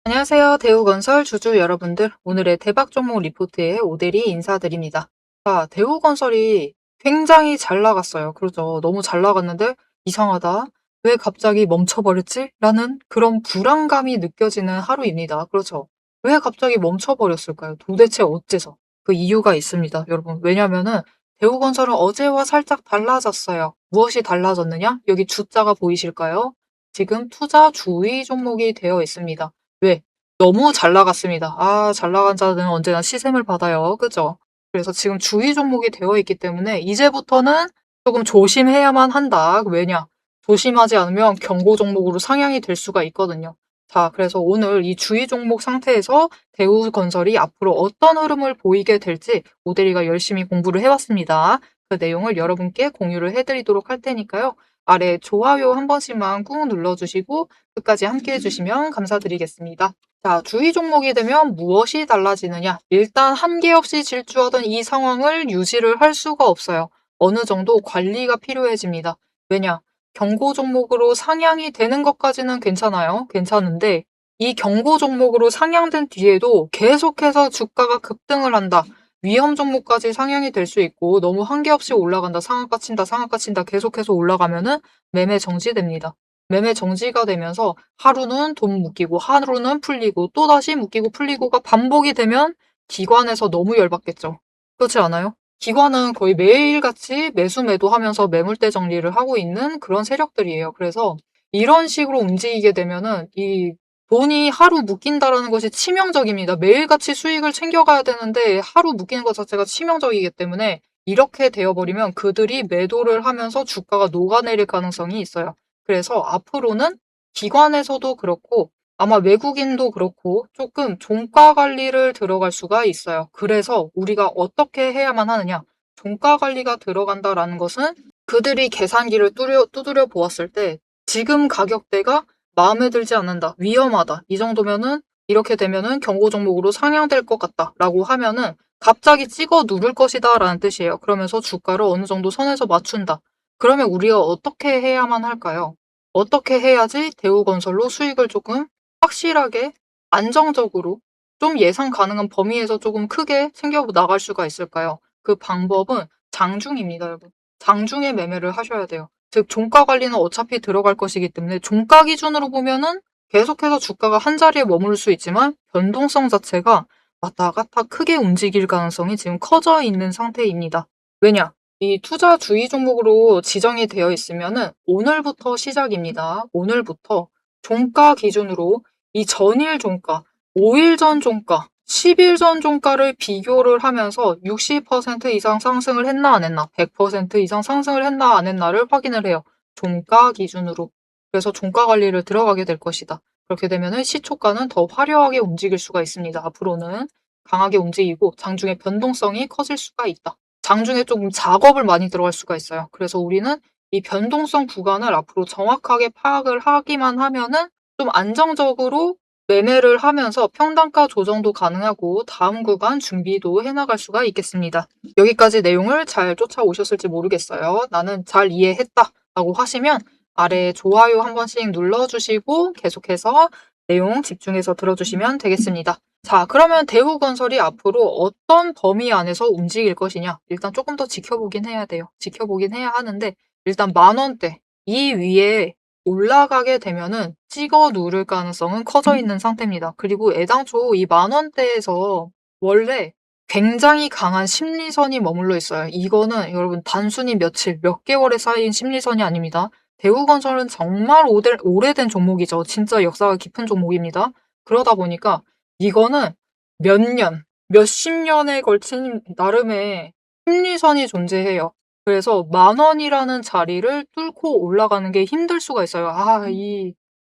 안녕하세요. 대우건설 주주 여러분들. 오늘의 대박 종목 리포트에 오대리 인사드립니다. 자, 대우건설이 굉장히 잘 나갔어요. 그렇죠. 너무 잘 나갔는데 이상하다. 왜 갑자기 멈춰버렸지? 라는 그런 불안감이 느껴지는 하루입니다. 그렇죠. 왜 갑자기 멈춰버렸을까요? 도대체 어째서? 그 이유가 있습니다, 여러분. 왜냐면은 대우건설은 어제와 살짝 달라졌어요. 무엇이 달라졌느냐? 여기 주자가 보이실까요? 지금 투자 주의 종목이 되어 있습니다. 왜? 너무 잘 나갔습니다. 아, 잘 나간 자는 언제나 시샘을 받아요. 그죠? 그래서 지금 주의 종목이 되어 있기 때문에 이제부터는 조금 조심해야만 한다. 왜냐? 조심하지 않으면 경고 종목으로 상향이 될 수가 있거든요. 자, 그래서 오늘 이 주의 종목 상태에서 대우건설이 앞으로 어떤 흐름을 보이게 될지 오대리가 열심히 공부를 해왔습니다. 그 내용을 여러분께 공유를 해드리도록 할 테니까요. 아래 좋아요 한 번씩만 꾹 눌러주시고 끝까지 함께 해주시면 감사드리겠습니다. 자, 주의 종목이 되면 무엇이 달라지느냐? 일단 한계 없이 질주하던 이 상황을 유지를 할 수가 없어요. 어느 정도 관리가 필요해집니다. 왜냐? 경고 종목으로 상향이 되는 것까지는 괜찮아요. 괜찮은데 이 경고 종목으로 상향된 뒤에도 계속해서 주가가 급등을 한다. 위험 종목까지 상향이 될 수 있고 너무 한계 없이 올라간다. 상한가 친다. 상한가 친다. 계속해서 올라가면은 매매 정지됩니다. 매매 정지가 되면서 하루는 돈 묶이고 하루는 풀리고 또다시 묶이고 풀리고가 반복이 되면 기관에서 너무 열받겠죠. 그렇지 않아요? 기관은 거의 매일같이 매수 매도하면서 매물대 정리를 하고 있는 그런 세력들이에요. 그래서 이런 식으로 움직이게 되면은 이 돈이 하루 묶인다라는 것이 치명적입니다. 매일같이 수익을 챙겨가야 되는데 하루 묶이는 것 자체가 치명적이기 때문에 이렇게 되어버리면 그들이 매도를 하면서 주가가 녹아내릴 가능성이 있어요. 그래서 앞으로는 기관에서도 그렇고 아마 외국인도 그렇고 조금 종가 관리를 들어갈 수가 있어요. 그래서 우리가 어떻게 해야만 하느냐? 종가 관리가 들어간다라는 것은 그들이 계산기를 두드려 보았을 때 지금 가격대가 마음에 들지 않는다. 위험하다. 이 정도면은 이렇게 되면은 경고 종목으로 상향될 것 같다라고 하면은 갑자기 찍어 누를 것이다라는 뜻이에요. 그러면서 주가를 어느 정도 선에서 맞춘다. 그러면 우리가 어떻게 해야만 할까요? 어떻게 해야지 대우건설로 수익을 조금 확실하게 안정적으로 좀 예상 가능한 범위에서 조금 크게 챙겨 나갈 수가 있을까요? 그 방법은 장중입니다, 여러분. 장중에 매매를 하셔야 돼요. 즉 종가 관리는 어차피 들어갈 것이기 때문에 종가 기준으로 보면은 계속해서 주가가 한 자리에 머무를 수 있지만 변동성 자체가 왔다 갔다 크게 움직일 가능성이 지금 커져 있는 상태입니다. 왜냐? 이 투자 주의 종목으로 지정이 되어 있으면은 오늘부터 시작입니다. 오늘부터 종가 기준으로 이 전일 종가, 5일 전 종가, 10일 전 종가를 비교를 하면서 60% 이상 상승을 했나 안 했나, 100% 이상 상승을 했나 안 했나를 확인을 해요. 종가 기준으로. 그래서 종가 관리를 들어가게 될 것이다. 그렇게 되면은 시초가는 더 화려하게 움직일 수가 있습니다. 앞으로는 강하게 움직이고 장중에 변동성이 커질 수가 있다. 장중에 조금 작업을 많이 들어갈 수가 있어요. 그래서 우리는 이 변동성 구간을 앞으로 정확하게 파악을 하기만 하면은 좀 안정적으로 매매를 하면서 평단가 조정도 가능하고 다음 구간 준비도 해나갈 수가 있겠습니다. 여기까지 내용을 잘 쫓아오셨을지 모르겠어요. 나는 잘 이해했다 라고 하시면 아래 좋아요 한 번씩 눌러주시고 계속해서 내용 집중해서 들어주시면 되겠습니다. 자, 그러면 대우건설이 앞으로 어떤 범위 안에서 움직일 것이냐? 일단 조금 더 지켜보긴 해야 돼요. 지켜보긴 해야 하는데 일단 10,000원대 이 위에 올라가게 되면은 찍어 누를 가능성은 커져 있는 상태입니다. 그리고 애당초 이 10,000원대에서 원래 굉장히 강한 심리선이 머물러 있어요. 이거는 여러분 단순히 며칠, 몇 개월에 쌓인 심리선이 아닙니다. 대우건설은 정말 오래된 종목이죠. 진짜 역사가 깊은 종목입니다. 그러다 보니까 이거는 몇 년, 몇십 년에 걸친 나름의 심리선이 존재해요. 그래서 10,000원이라는 자리를 뚫고 올라가는 게 힘들 수가 있어요.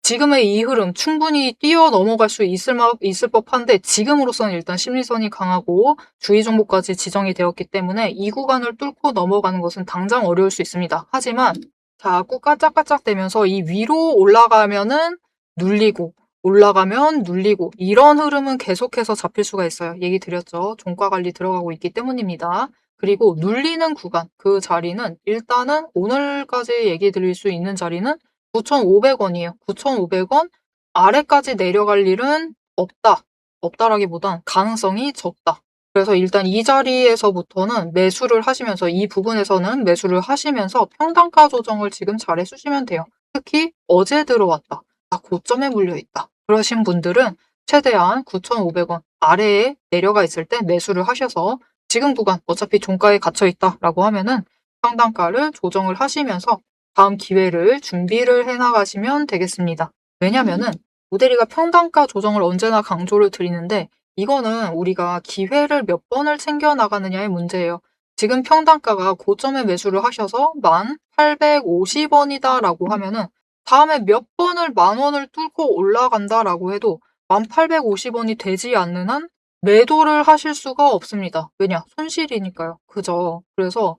지금의 이 흐름 충분히 뛰어 넘어갈 수 있을 법한데 지금으로서는 일단 심리선이 강하고 주의 종목까지 지정이 되었기 때문에 이 구간을 뚫고 넘어가는 것은 당장 어려울 수 있습니다. 하지만 자꾸 까짝까짝대면서 이 위로 올라가면은 눌리고 올라가면 눌리고 이런 흐름은 계속해서 잡힐 수가 있어요. 얘기 드렸죠. 종가 관리 들어가고 있기 때문입니다. 그리고 눌리는 구간, 그 자리는 일단은 오늘까지 얘기 드릴 수 있는 자리는 9,500원이에요. 9,500원 아래까지 내려갈 일은 없다. 없다라기보단 가능성이 적다. 그래서 일단 이 자리에서부터는 매수를 하시면서 이 부분에서는 매수를 하시면서 평단가 조정을 지금 잘 해주시면 돼요. 특히 어제 들어왔다. 고점에 물려있다. 그러신 분들은 최대한 9,500원 아래에 내려가 있을 때 매수를 하셔서 지금 구간 어차피 종가에 갇혀있다라고 하면은 평단가를 조정을 하시면서 다음 기회를 준비를 해나가시면 되겠습니다. 왜냐면은 모델이가 평단가 조정을 언제나 강조를 드리는데 이거는 우리가 기회를 몇 번을 챙겨 나가느냐의 문제예요. 지금 평단가가 고점에 매수를 하셔서 1,850원이다 라고 하면은 다음에 몇 번을 10,000원을 뚫고 올라간다라고 해도 1,850원이 되지 않는 한 매도를 하실 수가 없습니다. 왜냐? 손실이니까요. 그죠? 그래서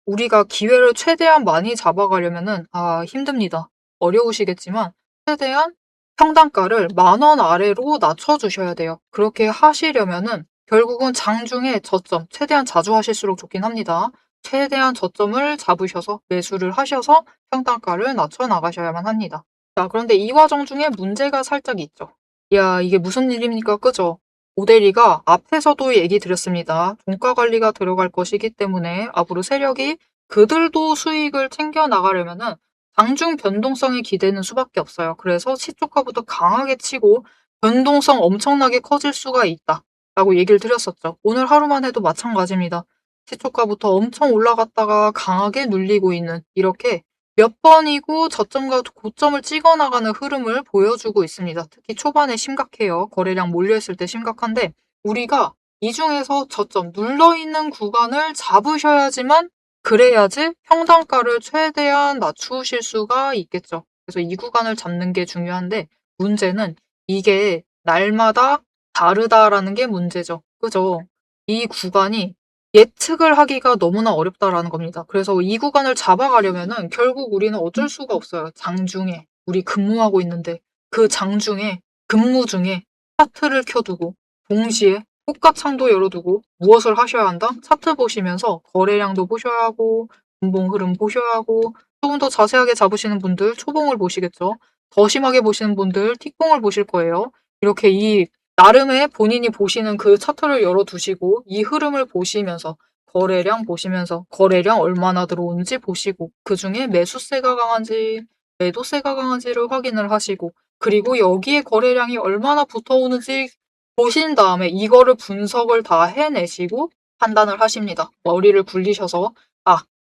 우리가 기회를 최대한 많이 잡아가려면은 힘듭니다. 어려우시겠지만 최대한 평단가를 10,000원 아래로 낮춰주셔야 돼요. 그렇게 하시려면은 결국은 장중에 저점, 최대한 자주 하실수록 좋긴 합니다. 최대한 저점을 잡으셔서 매수를 하셔서 평단가를 낮춰 나가셔야만 합니다. 자, 그런데 이 과정 중에 문제가 살짝 있죠. 야, 이게 무슨 일입니까? 그죠? 오대리가 앞에서도 얘기 드렸습니다. 종가 관리가 들어갈 것이기 때문에 앞으로 세력이 그들도 수익을 챙겨 나가려면은 장중 변동성이 기대는 수밖에 없어요. 그래서 시초가부터 강하게 치고 변동성 엄청나게 커질 수가 있다. 라고 얘기를 드렸었죠. 오늘 하루만 해도 마찬가지입니다. 시초가부터 엄청 올라갔다가 강하게 눌리고 있는 이렇게 몇 번이고 저점과 고점을 찍어 나가는 흐름을 보여주고 있습니다. 특히 초반에 심각해요. 거래량 몰려있을 때 심각한데 우리가 이 중에서 저점 눌러있는 구간을 잡으셔야지만 그래야지 평단가를 최대한 낮추실 수가 있겠죠. 그래서 이 구간을 잡는 게 중요한데 문제는 이게 날마다 다르다라는 게 문제죠. 그죠? 이 구간이 예측을 하기가 너무나 어렵다라는 겁니다. 그래서 이 구간을 잡아가려면은 결국 우리는 어쩔 수가 없어요. 장중에 우리 근무하고 있는데 그 장중에 근무 중에 차트를 켜두고 동시에 호가창도 열어두고 무엇을 하셔야 한다? 차트 보시면서 거래량도 보셔야 하고 분봉 흐름 보셔야 하고 조금 더 자세하게 잡으시는 분들 초봉을 보시겠죠. 더 심하게 보시는 분들 틱봉을 보실 거예요. 이렇게 이 나름의 본인이 보시는 그 차트를 열어두시고 이 흐름을 보시면서 거래량 보시면서 거래량 얼마나 들어오는지 보시고 그중에 매수세가 강한지 매도세가 강한지를 확인을 하시고 그리고 여기에 거래량이 얼마나 붙어오는지 보신 다음에 이거를 분석을 다 해내시고 판단을 하십니다. 머리를 굴리셔서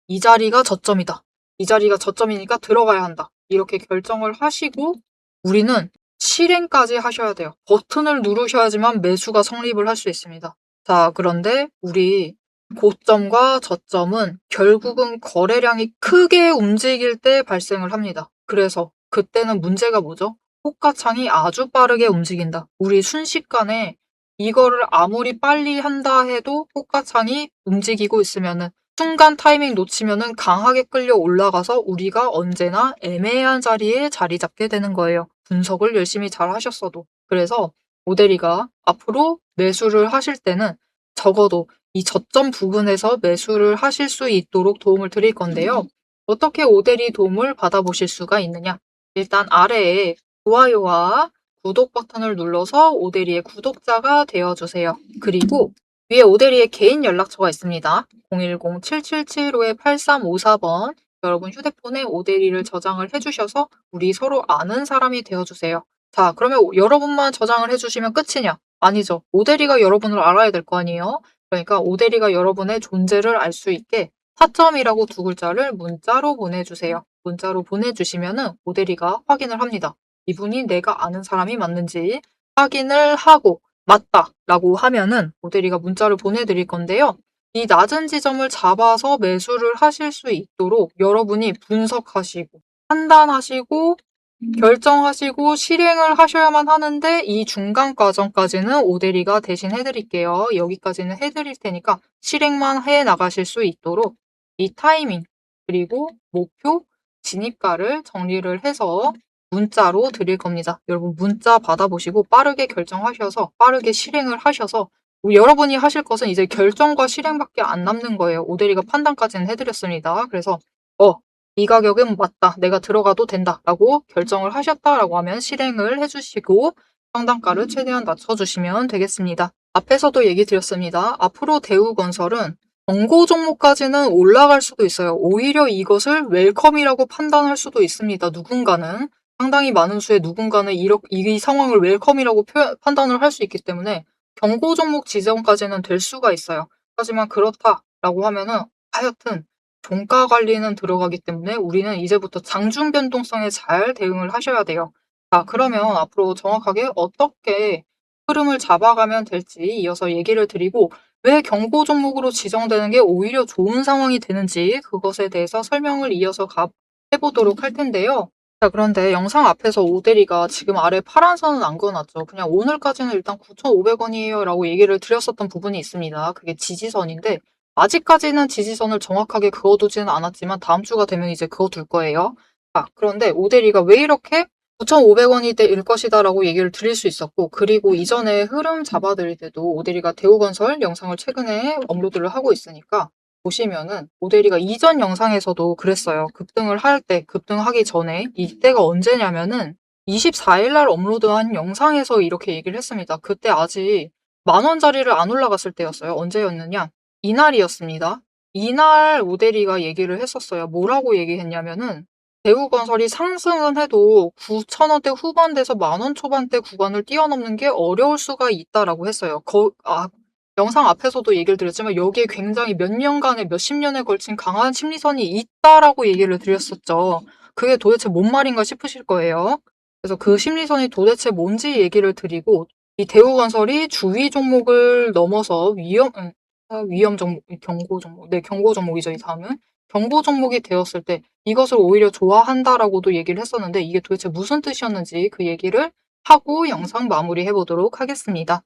이 자리가 저점이다. 이 자리가 저점이니까 들어가야 한다. 이렇게 결정을 하시고 우리는 실행까지 하셔야 돼요. 버튼을 누르셔야지만 매수가 성립을 할 수 있습니다. 자, 그런데 우리 고점과 저점은 결국은 거래량이 크게 움직일 때 발생을 합니다. 그래서 그때는 문제가 뭐죠? 호가창이 아주 빠르게 움직인다. 우리 순식간에 이거를 아무리 빨리 한다 해도 호가창이 움직이고 있으면은 순간 타이밍 놓치면은 강하게 끌려 올라가서 우리가 언제나 애매한 자리에 자리 잡게 되는 거예요. 분석을 열심히 잘 하셨어도. 그래서 오대리가 앞으로 매수를 하실 때는 적어도 이 저점 부분에서 매수를 하실 수 있도록 도움을 드릴 건데요. 어떻게 오대리 도움을 받아보실 수가 있느냐? 일단 아래에 좋아요와 구독 버튼을 눌러서 오대리의 구독자가 되어주세요. 그리고 위에 오대리의 개인 연락처가 있습니다. 010-7775-8354번 여러분 휴대폰에 오대리를 저장을 해주셔서 우리 서로 아는 사람이 되어주세요. 자, 그러면 여러분만 저장을 해주시면 끝이냐? 아니죠. 오대리가 여러분을 알아야 될 거 아니에요? 그러니까 오대리가 여러분의 존재를 알 수 있게 타점이라고 두 글자를 문자로 보내주세요. 문자로 보내주시면은 오대리가 확인을 합니다. 이분이 내가 아는 사람이 맞는지 확인을 하고 맞다라고 하면은 오대리가 문자를 보내드릴 건데요. 이 낮은 지점을 잡아서 매수를 하실 수 있도록 여러분이 분석하시고 판단하시고 결정하시고 실행을 하셔야만 하는데 이 중간 과정까지는 오대리가 대신 해드릴게요. 여기까지는 해드릴 테니까 실행만 해 나가실 수 있도록 이 타이밍 그리고 목표 진입가를 정리를 해서 문자로 드릴 겁니다. 여러분 문자 받아보시고 빠르게 결정하셔서 빠르게 실행을 하셔서 여러분이 하실 것은 이제 결정과 실행밖에 안 남는 거예요. 오대리가 판단까지는 해드렸습니다. 그래서 이 가격은 맞다. 내가 들어가도 된다. 라고 결정을 하셨다라고 하면 실행을 해주시고 상단가를 최대한 낮춰주시면 되겠습니다. 앞에서도 얘기 드렸습니다. 앞으로 대우건설은 경고 종목까지는 올라갈 수도 있어요. 오히려 이것을 웰컴이라고 판단할 수도 있습니다. 누군가는 상당히 많은 수의 누군가는 이 상황을 웰컴이라고 판단을 할 수 있기 때문에 경고 종목 지정까지는 될 수가 있어요. 하지만 그렇다라고 하면은 하여튼 종가 관리는 들어가기 때문에 우리는 이제부터 장중 변동성에 잘 대응을 하셔야 돼요. 자, 그러면 앞으로 정확하게 어떻게 흐름을 잡아가면 될지 이어서 얘기를 드리고 왜 경고 종목으로 지정되는 게 오히려 좋은 상황이 되는지 그것에 대해서 설명을 이어서 해보도록 할 텐데요. 자, 그런데 영상 앞에서 오대리가 지금 아래 파란 선은 안 그어놨죠. 그냥 오늘까지는 일단 9,500원이에요 라고 얘기를 드렸었던 부분이 있습니다. 그게 지지선인데 아직까지는 지지선을 정확하게 그어두지는 않았지만 다음 주가 되면 이제 그어둘 거예요. 자, 그런데 오대리가 왜 이렇게 9,500원이 될 것이다 라고 얘기를 드릴 수 있었고, 그리고 이전에 흐름 잡아드릴 때도 오대리가 대우건설 영상을 최근에 업로드를 하고 있으니까 보시면은 오대리가 이전 영상에서도 그랬어요. 급등을 할 때, 급등하기 전에 이때가 언제냐면은 24일 날 업로드한 영상에서 이렇게 얘기를 했습니다. 그때 아직 10,000원짜리를 안 올라갔을 때였어요. 언제였느냐? 이날이었습니다. 이날 오대리가 얘기를 했었어요. 뭐라고 얘기했냐면은 대우건설이 상승은 해도 9,000원대 후반대에서 10,000원 초반대 구간을 뛰어넘는 게 어려울 수가 있다라고 했어요. 영상 앞에서도 얘기를 드렸지만 여기에 굉장히 몇 년간의 몇십 년에 걸친 강한 심리선이 있다라고 얘기를 드렸었죠. 그게 도대체 뭔 말인가 싶으실 거예요. 그래서 그 심리선이 도대체 뭔지 얘기를 드리고 이 대우건설이 주위 종목을 넘어서 위험 종목, 경고 종목, 네, 경고 종목이죠, 이 다음은. 경고 종목이 되었을 때 이것을 오히려 좋아한다라고도 얘기를 했었는데 이게 도대체 무슨 뜻이었는지 그 얘기를 하고 영상 마무리해 보도록 하겠습니다.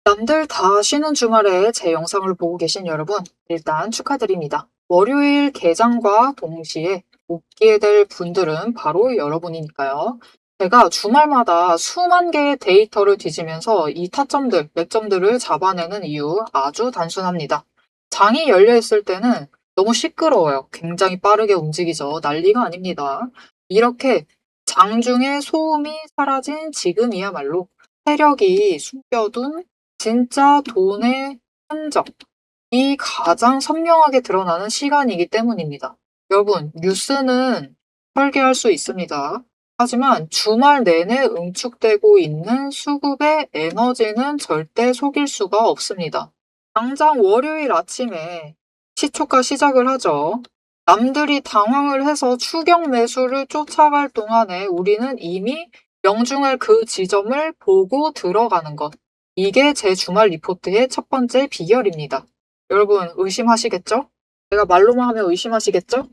남들 다 쉬는 주말에 제 영상을 보고 계신 여러분, 일단 축하드립니다. 월요일 개장과 동시에 웃게 될 분들은 바로 여러분이니까요. 제가 주말마다 수만 개의 데이터를 뒤지면서 이 타점들, 맥점들을 잡아내는 이유 아주 단순합니다. 장이 열려있을 때는 너무 시끄러워요. 굉장히 빠르게 움직이죠. 난리가 아닙니다. 이렇게 장중에 소음이 사라진 지금이야말로 세력이 숨겨둔 진짜 돈의 흔적이 가장 선명하게 드러나는 시간이기 때문입니다. 여러분, 뉴스는 설계할 수 있습니다. 하지만 주말 내내 응축되고 있는 수급의 에너지는 절대 속일 수가 없습니다. 당장 월요일 아침에 시초가 시작을 하죠. 남들이 당황을 해서 추격 매수를 쫓아갈 동안에 우리는 이미 명중할 그 지점을 보고 들어가는 것. 이게 제 주말 리포트의 첫 번째 비결입니다. 여러분 의심하시겠죠? 제가 말로만 하면 의심하시겠죠?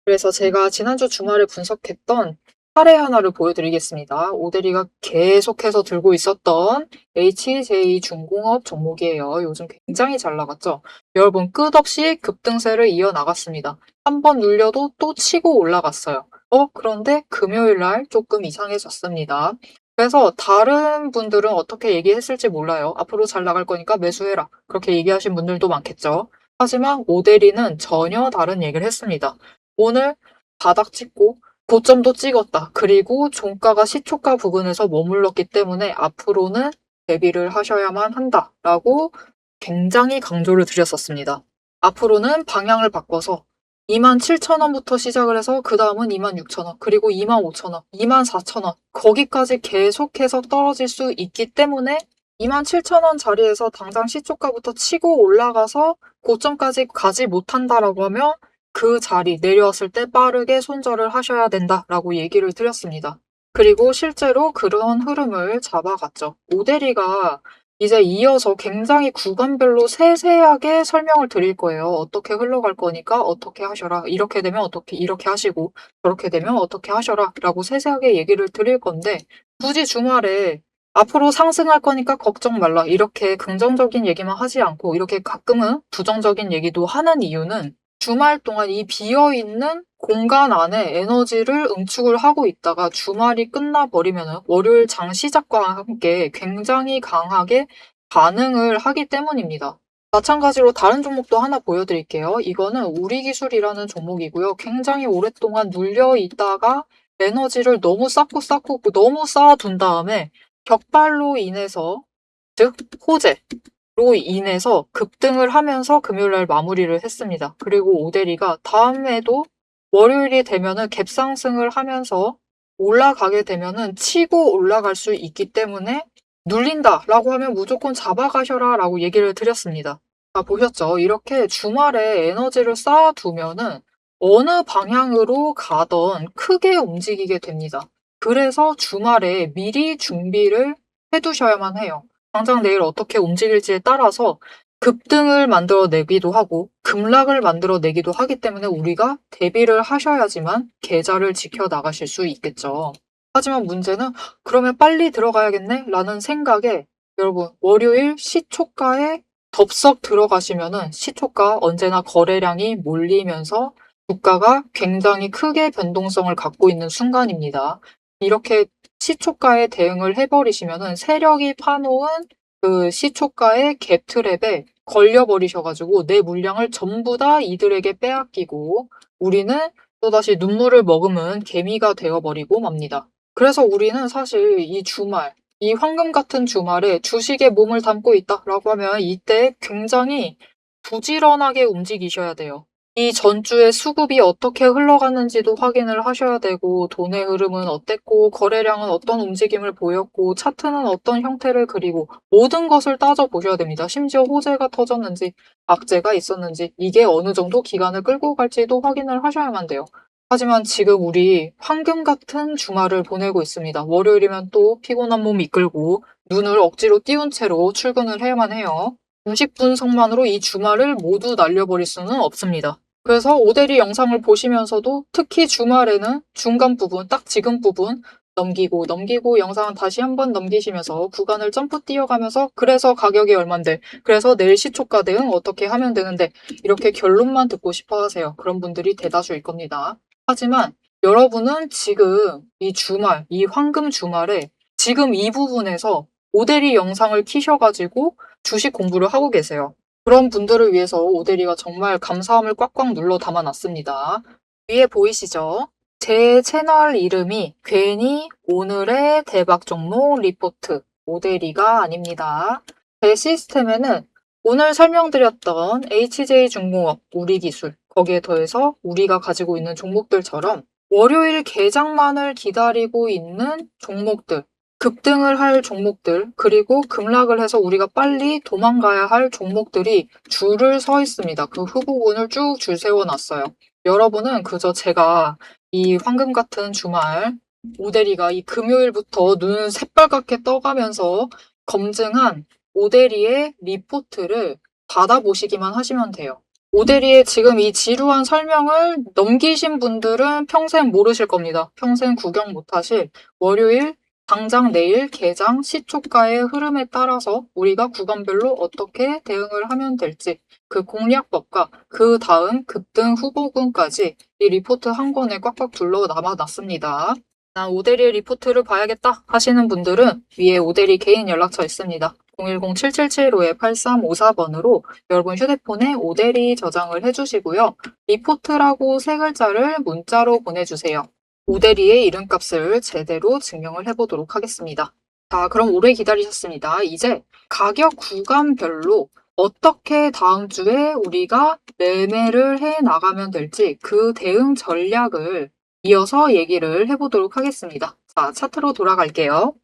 그래서 제가 지난주 주말에 분석했던 사례 하나를 보여드리겠습니다. 오대리가 계속해서 들고 있었던 HJ중공업 종목이에요. 요즘 굉장히 잘 나갔죠? 여러분 끝없이 급등세를 이어나갔습니다. 한 번 눌려도 또 치고 올라갔어요. 그런데 금요일날 조금 이상해졌습니다. 그래서 다른 분들은 어떻게 얘기했을지 몰라요. 앞으로 잘 나갈 거니까 매수해라. 그렇게 얘기하신 분들도 많겠죠. 하지만 오대리는 전혀 다른 얘기를 했습니다. 오늘 바닥 찍고 고점도 찍었다. 그리고 종가가 시초가 부근에서 머물렀기 때문에 앞으로는 대비를 하셔야만 한다라고 굉장히 강조를 드렸었습니다. 앞으로는 방향을 바꿔서 27,000원부터 시작을 해서 그 다음은 26,000원, 그리고 25,000원, 24,000원 거기까지 계속해서 떨어질 수 있기 때문에 27,000원 자리에서 당장 시초가부터 치고 올라가서 고점까지 가지 못한다라고 하면 그 자리 내려왔을 때 빠르게 손절을 하셔야 된다라고 얘기를 드렸습니다. 그리고 실제로 그런 흐름을 잡아갔죠. 오대리가 이제 이어서 굉장히 구간별로 세세하게 설명을 드릴 거예요. 어떻게 흘러갈 거니까 어떻게 하셔라. 이렇게 되면 이렇게 하시고 저렇게 되면 어떻게 하셔라 라고 세세하게 얘기를 드릴 건데 굳이 주말에 앞으로 상승할 거니까 걱정 말라. 이렇게 긍정적인 얘기만 하지 않고 이렇게 가끔은 부정적인 얘기도 하는 이유는 주말 동안 이 비어있는 공간 안에 에너지를 응축을 하고 있다가 주말이 끝나버리면 월요일 장 시작과 함께 굉장히 강하게 반응을 하기 때문입니다. 마찬가지로 다른 종목도 하나 보여드릴게요. 이거는 우리기술이라는 종목이고요. 굉장히 오랫동안 눌려 있다가 에너지를 너무 쌓고 너무 쌓아둔 다음에 격발로 인해서, 즉 호재로 인해서 급등을 하면서 금요일날 마무리를 했습니다. 그리고 오데리가 다음에도 월요일이 되면은 갭상승을 하면서 올라가게 되면은 치고 올라갈 수 있기 때문에 눌린다라고 하면 무조건 잡아가셔라라고 얘기를 드렸습니다. 보셨죠? 이렇게 주말에 에너지를 쌓아두면은 어느 방향으로 가던 크게 움직이게 됩니다. 그래서 주말에 미리 준비를 해두셔야만 해요. 당장 내일 어떻게 움직일지에 따라서 급등을 만들어내기도 하고 급락을 만들어내기도 하기 때문에 우리가 대비를 하셔야지만 계좌를 지켜나가실 수 있겠죠. 하지만 문제는 그러면 빨리 들어가야겠네? 라는 생각에 여러분 월요일 시초가에 덥석 들어가시면은 시초가 언제나 거래량이 몰리면서 주가가 굉장히 크게 변동성을 갖고 있는 순간입니다. 이렇게 시초가에 대응을 해버리시면은 세력이 파놓은 그 시초가의 갭트랩에 걸려버리셔가지고 내 물량을 전부 다 이들에게 빼앗기고 우리는 또다시 눈물을 머금은 개미가 되어버리고 맙니다. 그래서 우리는 사실 이 주말, 이 황금 같은 주말에 주식에 몸을 담고 있다라고 하면 이때 굉장히 부지런하게 움직이셔야 돼요. 이 전주의 수급이 어떻게 흘러갔는지도 확인을 하셔야 되고 돈의 흐름은 어땠고 거래량은 어떤 움직임을 보였고 차트는 어떤 형태를 그리고 모든 것을 따져보셔야 됩니다. 심지어 호재가 터졌는지 악재가 있었는지 이게 어느 정도 기간을 끌고 갈지도 확인을 하셔야만 돼요. 하지만 지금 우리 황금 같은 주말을 보내고 있습니다. 월요일이면 또 피곤한 몸 이끌고 눈을 억지로 띄운 채로 출근을 해야만 해요. 주식 분석만으로 이 주말을 모두 날려버릴 수는 없습니다. 그래서 오데리 영상을 보시면서도 특히 주말에는 중간 부분, 딱 지금 부분 넘기고 영상은 다시 한번 넘기시면서 구간을 점프 뛰어가면서 그래서 가격이 얼만데 그래서 내일 시초가 대응 어떻게 하면 되는데 이렇게 결론만 듣고 싶어 하세요. 그런 분들이 대다수일 겁니다. 하지만 여러분은 지금 이 주말, 이 황금 주말에 지금 이 부분에서 오데리 영상을 키셔가지고 주식 공부를 하고 계세요. 그런 분들을 위해서 오데리가 정말 감사함을 꽉꽉 눌러 담아놨습니다. 위에 보이시죠? 제 채널 이름이 괜히 오늘의 대박 종목 리포트 오데리가 아닙니다. 제 시스템에는 오늘 설명드렸던 HJ중공업, 우리기술, 거기에 더해서 우리가 가지고 있는 종목들처럼 월요일 개장만을 기다리고 있는 종목들, 급등을 할 종목들, 그리고 급락을 해서 우리가 빨리 도망가야 할 종목들이 줄을 서 있습니다. 그 후보군을 쭉 줄 세워놨어요. 여러분은 그저 제가 이 황금 같은 주말, 오데리가 이 금요일부터 눈 새빨갛게 떠가면서 검증한 오데리의 리포트를 받아보시기만 하시면 돼요. 오데리의 지금 이 지루한 설명을 넘기신 분들은 평생 모르실 겁니다. 평생 구경 못하실 월요일 당장 내일 개장 시초가의 흐름에 따라서 우리가 구간별로 어떻게 대응을 하면 될지 그 공략법과 그 다음 급등 후보군까지 이 리포트 한 권에 꽉꽉 둘러 남아놨습니다. 난 오데리의 리포트를 봐야겠다 하시는 분들은 위에 오데리 개인 연락처 있습니다. 010-7775-8354번으로 여러분 휴대폰에 오데리 저장을 해주시고요. 리포트라고 세 글자를 문자로 보내주세요. 오데리의 이름값을 제대로 증명을 해보도록 하겠습니다. 자, 그럼 오래 기다리셨습니다. 이제 가격 구간별로 어떻게 다음 주에 우리가 매매를 해 나가면 될지 그 대응 전략을 이어서 얘기를 해보도록 하겠습니다. 자, 차트로 돌아갈게요.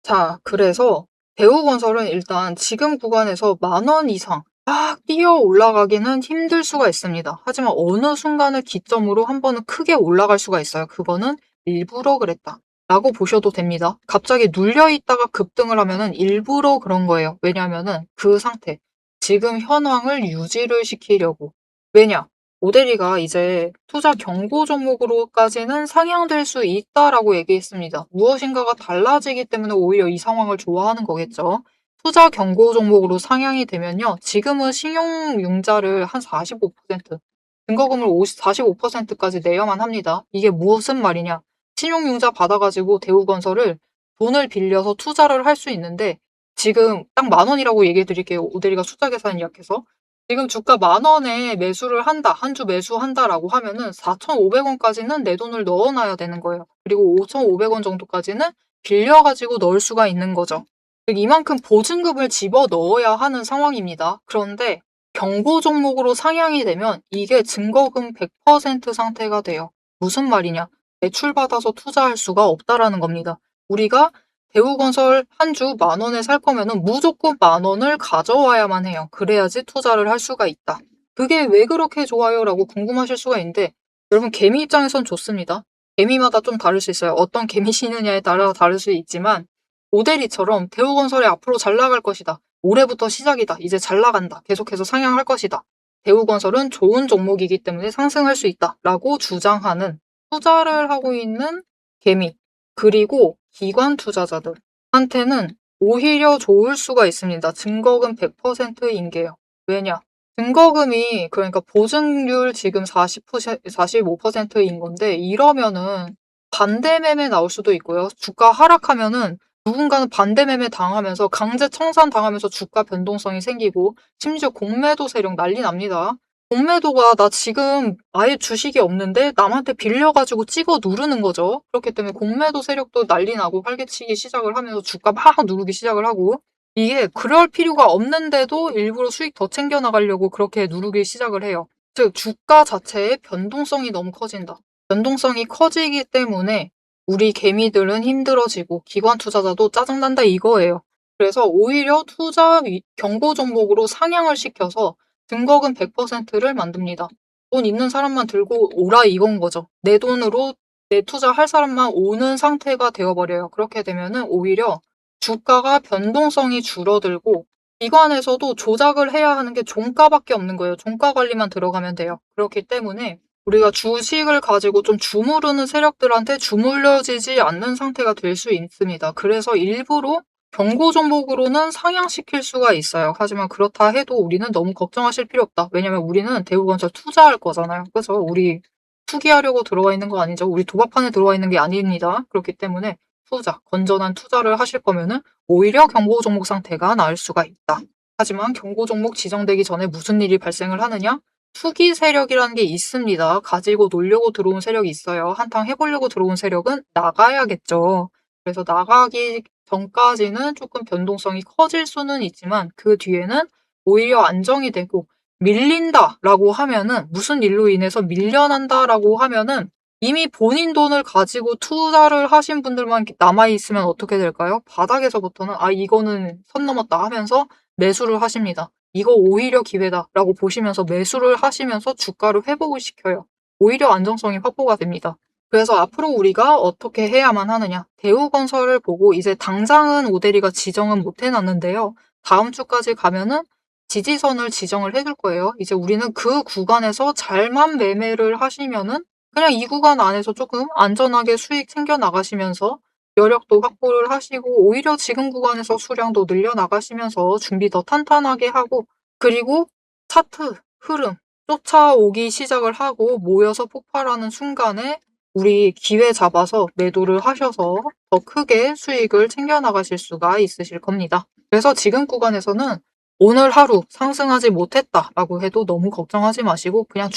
자, 그래서 대우건설은 일단 지금 구간에서 10,000원 이상 막 뛰어 올라가기는 힘들 수가 있습니다. 하지만 어느 순간을 기점으로 한 번은 크게 올라갈 수가 있어요. 그거는 일부러 그랬다 라고 보셔도 됩니다. 갑자기 눌려있다가 급등을 하면은 일부러 그런 거예요. 왜냐면은 그 상태, 지금 현황을 유지를 시키려고. 왜냐? 오데리가 이제 투자 경고 종목으로까지는 상향될 수 있다라고 얘기했습니다. 무엇인가가 달라지기 때문에 오히려 이 상황을 좋아하는 거겠죠. 투자 경고 종목으로 상향이 되면요. 지금은 신용융자를 한 45%, 증거금을 45%까지 내야만 합니다. 이게 무슨 말이냐. 신용융자 받아가지고 대우건설을 돈을 빌려서 투자를 할 수 있는데 지금 딱 10,000원이라고 얘기해 드릴게요. 오데리가 숫자 계산 약해서. 지금 주가 10,000원에 매수를 한다, 한 주 매수한다라고 하면은 4,500원까지는 내 돈을 넣어놔야 되는 거예요. 그리고 5,500원 정도까지는 빌려가지고 넣을 수가 있는 거죠. 즉 이만큼 보증금을 집어넣어야 하는 상황입니다. 그런데 경고 종목으로 상향이 되면 이게 증거금 100% 상태가 돼요. 무슨 말이냐? 대출받아서 투자할 수가 없다라는 겁니다. 우리가 대우건설 한 주 10,000원에 살 거면은 무조건 10,000원을 가져와야만 해요. 그래야지 투자를 할 수가 있다. 그게 왜 그렇게 좋아요? 라고 궁금하실 수가 있는데 여러분 개미 입장에선 좋습니다. 개미마다 좀 다를 수 있어요. 어떤 개미 신느냐에 따라 다를 수 있지만 오데리처럼 대우건설이 앞으로 잘 나갈 것이다. 올해부터 시작이다. 이제 잘 나간다. 계속해서 상향할 것이다. 대우건설은 좋은 종목이기 때문에 상승할 수 있다. 라고 주장하는 투자를 하고 있는 개미 그리고 기관 투자자들한테는 오히려 좋을 수가 있습니다. 증거금 100%인 게요. 왜냐? 증거금이 그러니까 보증률 지금 45%인 건데 이러면은 반대 매매 나올 수도 있고요. 주가 하락하면은 누군가는 반대 매매 당하면서 강제 청산 당하면서 주가 변동성이 생기고 심지어 공매도 세력 난리 납니다. 공매도가 나 지금 아예 주식이 없는데 남한테 빌려가지고 찍어 누르는 거죠. 그렇기 때문에 공매도 세력도 난리 나고 활개치기 시작을 하면서 주가 막 누르기 시작을 하고 이게 그럴 필요가 없는데도 일부러 수익 더 챙겨나가려고 그렇게 누르기 시작을 해요. 즉 주가 자체의 변동성이 너무 커진다. 변동성이 커지기 때문에 우리 개미들은 힘들어지고 기관 투자자도 짜증난다 이거예요. 그래서 오히려 투자 경고 종목으로 상향을 시켜서 증거금 100%를 만듭니다. 돈 있는 사람만 들고 오라 이건 거죠. 내 돈으로 내 투자할 사람만 오는 상태가 되어버려요. 그렇게 되면은 오히려 주가가 변동성이 줄어들고 기관에서도 조작을 해야 하는 게 종가밖에 없는 거예요. 종가 관리만 들어가면 돼요. 그렇기 때문에 우리가 주식을 가지고 좀 주무르는 세력들한테 주물려지지 않는 상태가 될 수 있습니다. 그래서 일부러 경고 종목으로는 상향시킬 수가 있어요. 하지만 그렇다 해도 우리는 너무 걱정하실 필요 없다. 왜냐면 우리는 대우건설 투자할 거잖아요. 그래서 우리 투기하려고 들어와 있는 거 아니죠. 우리 도박판에 들어와 있는 게 아닙니다. 그렇기 때문에 투자, 건전한 투자를 하실 거면은 오히려 경고 종목 상태가 나을 수가 있다. 하지만 경고 종목 지정되기 전에 무슨 일이 발생을 하느냐? 투기 세력이라는 게 있습니다. 가지고 놀려고 들어온 세력이 있어요. 한탕 해보려고 들어온 세력은 나가야겠죠. 그래서 나가기 전까지는 조금 변동성이 커질 수는 있지만 그 뒤에는 오히려 안정이 되고 밀린다라고 하면은 무슨 일로 인해서 밀려난다라고 하면은 이미 본인 돈을 가지고 투자를 하신 분들만 남아있으면 어떻게 될까요? 바닥에서부터는 아 이거는 선 넘었다 하면서 매수를 하십니다. 이거 오히려 기회다라고 보시면서 매수를 하시면서 주가를 회복을 시켜요. 오히려 안정성이 확보가 됩니다. 그래서 앞으로 우리가 어떻게 해야만 하느냐. 대우건설을 보고 이제 당장은 오데리가 지정은 못 해놨는데요. 다음 주까지 가면은 지지선을 지정을 해둘 거예요. 이제 우리는 그 구간에서 잘만 매매를 하시면은 그냥 이 구간 안에서 조금 안전하게 수익 챙겨 나가시면서 여력도 확보를 하시고 오히려 지금 구간에서 수량도 늘려 나가시면서 준비 더 탄탄하게 하고 그리고 차트 흐름 쫓아오기 시작을 하고 모여서 폭발하는 순간에 우리 기회 잡아서 매도를 하셔서 더 크게 수익을 챙겨 나가실 수가 있으실 겁니다. 그래서 지금 구간에서는 오늘 하루 상승하지 못했다라고 해도 너무 걱정하지 마시고 그냥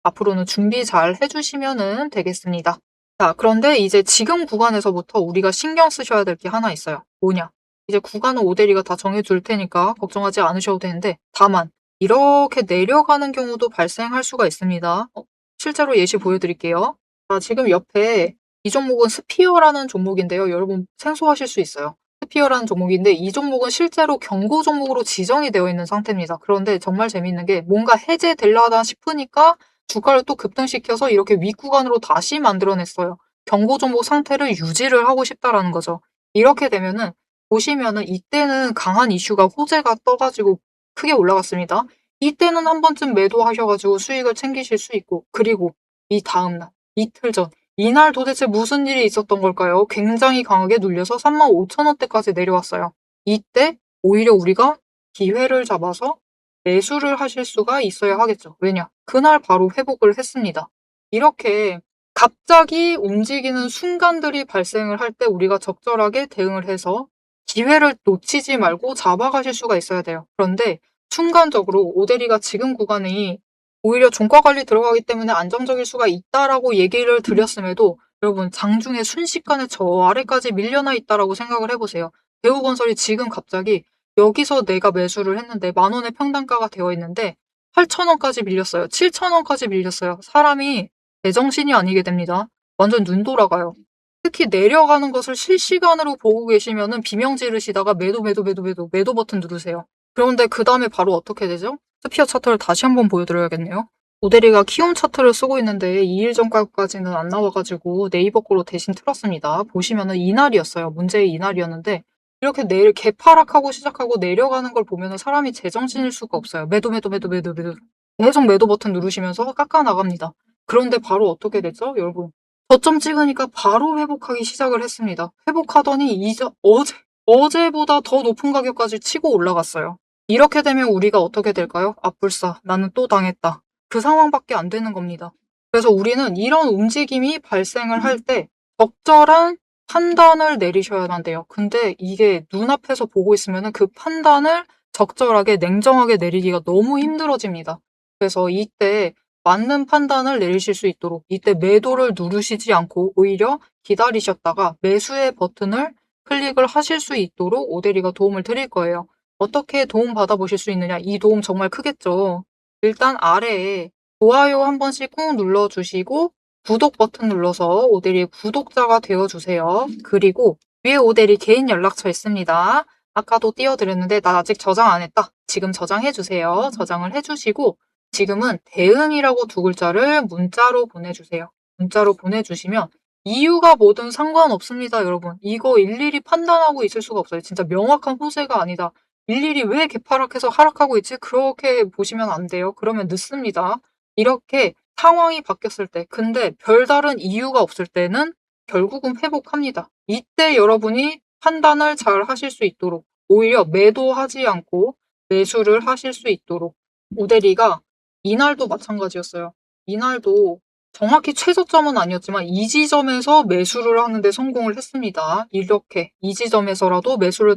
앞으로는 준비 잘 해주시면 되겠습니다. 자, 그런데 이제 지금 구간에서부터 우리가 신경 쓰셔야 될 게 하나 있어요. 뭐냐? 이제 구간은 오데리가 다 정해줄 테니까 걱정하지 않으셔도 되는데 다만 이렇게 내려가는 경우도 발생할 수가 있습니다. 실제로 예시 보여드릴게요. 자, 지금 옆에 이 종목은 스피어라는 종목인데요. 여러분 생소하실 수 있어요. 스피어라는 종목인데 이 종목은 실제로 경고 종목으로 지정이 되어 있는 상태입니다. 그런데 정말 재밌는 게 뭔가 해제될라나 싶으니까 주가를 또 급등시켜서 이렇게 윗구간으로 다시 만들어냈어요. 경고 종목 상태를 유지를 하고 싶다라는 거죠. 이렇게 되면은 보시면은 이때는 강한 이슈가 호재가 떠가지고 크게 올라갔습니다. 이때는 한 번쯤 매도하셔가지고 수익을 챙기실 수 있고 그리고 이 다음날 이틀 전 이날 도대체 무슨 일이 있었던 걸까요? 굉장히 강하게 눌려서 35,000원대까지 내려왔어요. 이때 오히려 우리가 기회를 잡아서 매수를 하실 수가 있어야 하겠죠. 왜냐? 그날 바로 회복을 했습니다. 이렇게 갑자기 움직이는 순간들이 발생을 할 때 우리가 적절하게 대응을 해서 기회를 놓치지 말고 잡아가실 수가 있어야 돼요. 그런데 순간적으로 오데리가 지금 구간이 오히려 종가 관리 들어가기 때문에 안정적일 수가 있다라고 얘기를 드렸음에도 여러분 장중에 순식간에 저 아래까지 밀려나 있다라고 생각을 해 보세요. 대우건설이 지금 갑자기 여기서 내가 매수를 했는데 10,000원의 평단가가 되어 있는데 8,000원까지 밀렸어요. 7,000원까지 밀렸어요. 사람이 제정신이 아니게 됩니다. 완전 눈 돌아가요. 특히 내려가는 것을 실시간으로 보고 계시면은 비명 지르시다가 매도 버튼 누르세요. 그런데 그다음에 바로 어떻게 되죠? 스피어 차트를 다시 한번 보여드려야겠네요. 오데리가 키움 차트를 쓰고 있는데 2일 전까지는 안 나와가지고 네이버 거로 대신 틀었습니다. 보시면은 이날이었어요. 문제의 이날이었는데 이렇게 내일 개파락하고 시작하고 내려가는 걸 보면은 사람이 제정신일 수가 없어요. 매도. 계속 매도 버튼 누르시면서 깎아 나갑니다. 그런데 바로 어떻게 됐죠, 여러분? 저점 찍으니까 바로 회복하기 시작을 했습니다. 회복하더니 어제보다 더 높은 가격까지 치고 올라갔어요. 이렇게 되면 우리가 어떻게 될까요? 아뿔싸, 나는 또 당했다. 그 상황밖에 안 되는 겁니다. 그래서 우리는 이런 움직임이 발생을 할 때 적절한 판단을 내리셔야만 돼요. 근데 이게 눈앞에서 보고 있으면 그 판단을 적절하게 냉정하게 내리기가 너무 힘들어집니다. 그래서 이때 맞는 판단을 내리실 수 있도록 이때 매도를 누르시지 않고 오히려 기다리셨다가 매수의 버튼을 클릭을 하실 수 있도록 오데리가 도움을 드릴 거예요. 어떻게 도움 받아보실 수 있느냐? 이 도움 정말 크겠죠. 일단 아래에 좋아요 한 번씩 꾹 눌러주시고 구독 버튼 눌러서 오데리의 구독자가 되어주세요. 그리고 위에 오데리 개인 연락처 있습니다. 아까도 띄워드렸는데 나 아직 저장 안 했다. 지금 저장해주세요. 저장을 해주시고 지금은 대응이라고 두 글자를 문자로 보내주세요. 문자로 보내주시면 이유가 뭐든 상관없습니다, 여러분. 이거 일일이 판단하고 있을 수가 없어요. 진짜 명확한 호재가 아니다. 일일이 왜 개파락해서 하락하고 있지? 그렇게 보시면 안 돼요. 그러면 늦습니다. 이렇게 상황이 바뀌었을 때, 근데 별다른 이유가 없을 때는 결국은 회복합니다. 이때 여러분이 판단을 잘 하실 수 있도록, 오히려 매도하지 않고 매수를 하실 수 있도록 오데리가 이날도 마찬가지였어요. 이날도 정확히 최저점은 아니었지만 이 지점에서 매수를 하는데 성공을 했습니다. 이렇게 이 지점에서라도 매수를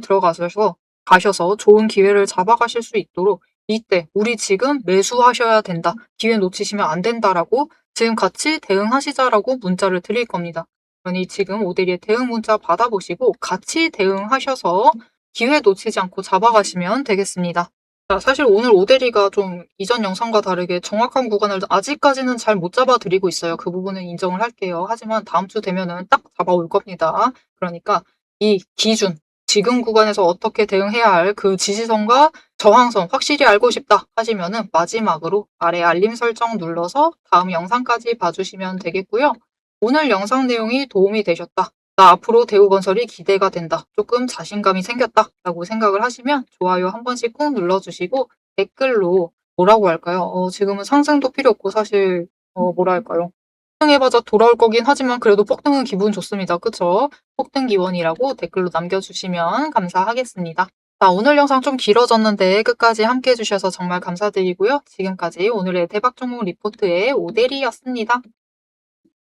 가셔서 좋은 기회를 잡아가실 수 있도록 이때 우리 지금 매수하셔야 된다. 기회 놓치시면 안 된다라고 지금 같이 대응하시자라고 문자를 드릴 겁니다. 그러니 지금 오데리의 대응 문자 받아보시고 같이 대응하셔서 기회 놓치지 않고 잡아가시면 되겠습니다. 자, 사실 오늘 오데리가 좀 이전 영상과 다르게 정확한 구간을 아직까지는 잘 못 잡아드리고 있어요. 그 부분은 인정을 할게요. 하지만 다음 주 되면은 딱 잡아올 겁니다. 그러니까 이 기준, 지금 구간에서 어떻게 대응해야 할 그 지지선과 저항선 확실히 알고 싶다 하시면은 마지막으로 아래 알림 설정 눌러서 다음 영상까지 봐주시면 되겠고요. 오늘 영상 내용이 도움이 되셨다. 나 앞으로 대우건설이 기대가 된다. 조금 자신감이 생겼다. 라고 생각을 하시면 좋아요 한 번씩 꾹 눌러주시고 댓글로 뭐라고 할까요? 지금은 상승도 필요 없고 사실 뭐라 할까요? 폭등해봐자 돌아올 거긴 하지만 그래도 폭등은 기분 좋습니다. 그쵸? 폭등 기원이라고 댓글로 남겨주시면 감사하겠습니다. 자, 오늘 영상 좀 길어졌는데 끝까지 함께 해주셔서 정말 감사드리고요. 지금까지 오늘의 대박 종목 리포트의 오데리였습니다.